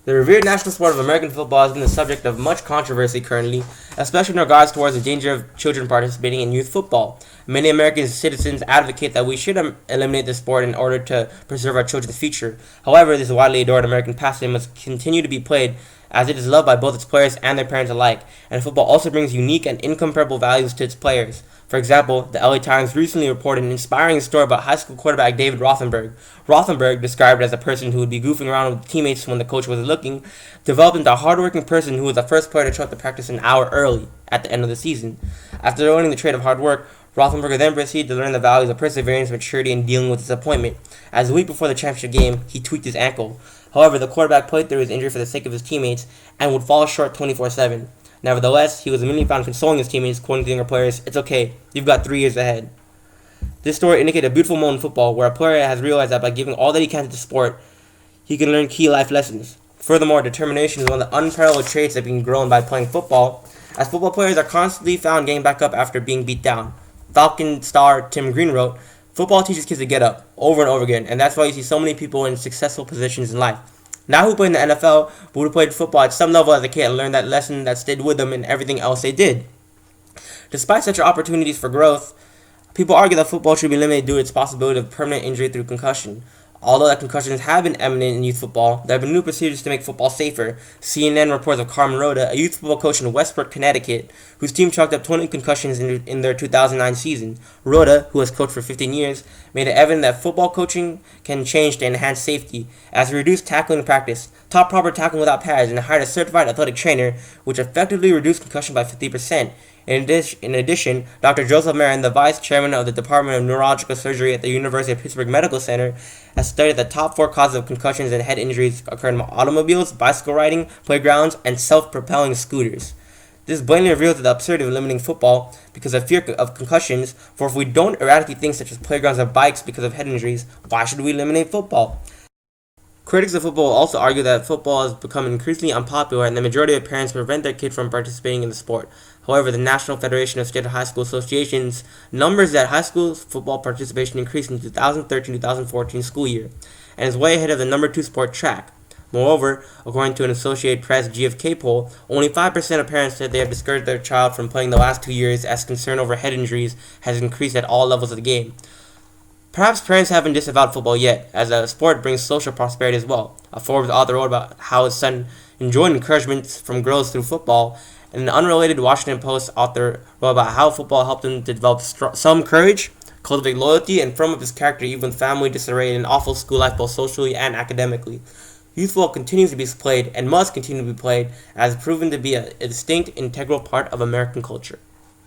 The revered national sport of American football has been the subject of much controversy currently, especially in regards towards the danger of children participating in youth football. Many American citizens advocate that we should eliminate the sport in order to preserve our children's future. However, this widely adored American pastime must continue to be played as it is loved by both its players and their parents alike, and football also brings unique and incomparable values to its players. For example, the LA Times recently reported an inspiring story about high school quarterback David Rothenberg. Rothenberg, described as a person who would be goofing around with teammates when the coach was looking, developed into a hardworking person who was the first player to show up to practice an hour early at the end of the season. After learning the trait of hard work, Rothenberg then proceeded to learn the values of perseverance, maturity, and dealing with disappointment. As a week before the championship game, he tweaked his ankle. However, the quarterback played through his injury for the sake of his teammates and would fall short 24/7. Nevertheless, he was immediately found consoling his teammates, quoting the younger players, "It's okay, you've got 3 years ahead." This story indicated a beautiful moment in football where a player has realized that by giving all that he can to the sport, he can learn key life lessons. Furthermore, determination is one of the unparalleled traits that can be grown by playing football, as football players are constantly found getting back up after being beat down. Falcon star Tim Green wrote, "Football teaches kids to get up, over and over again, and that's why you see so many people in successful positions in life. Not who played in the NFL, but who played football at some level as a kid and learned that lesson that stayed with them in everything else they did." Despite such opportunities for growth, people argue that football should be limited due to its possibility of permanent injury through concussion. Although that concussions have been eminent in youth football, there have been new procedures to make football safer. CNN reports of Carmen Rhoda, a youth football coach in Westport, Connecticut, whose team chalked up 20 concussions in their 2009 season. Rhoda, who has coached for 15 years, made it evident that football coaching can change to enhance safety, as we reduced tackling in practice, taught proper tackling without pads, and hired a certified athletic trainer, which effectively reduced concussion by 50%. In addition, Dr. Joseph Marin, the vice chairman of the Department of Neurological Surgery at the University of Pittsburgh Medical Center, has studied the top 4 causes of concussions and head injuries occur in automobiles, bicycle riding, playgrounds, and self-propelling scooters. This blatantly reveals the absurdity of limiting football because of fear of concussions, for if we don't eradicate things such as playgrounds or bikes because of head injuries, why should we eliminate football? Critics of football also argue that football has become increasingly unpopular and the majority of parents prevent their kids from participating in the sport. However, the National Federation of State High School Associations numbers that high school football participation increased in the 2013-2014 school year and is way ahead of the number 2 sport, track. Moreover, according to an Associated Press GFK poll, only 5% of parents said they have discouraged their child from playing the last 2 years as concern over head injuries has increased at all levels of the game. Perhaps parents haven't disavowed football yet, as the sport brings social prosperity as well. A Forbes author wrote about how his son enjoyed encouragement from girls through football, and an unrelated Washington Post author wrote about how football helped him to develop some courage, cultivate loyalty, and firm up his character even with family disarray and an awful school life both socially and academically. Youth football continues to be played and must continue to be played as proven to be a distinct, integral part of American culture.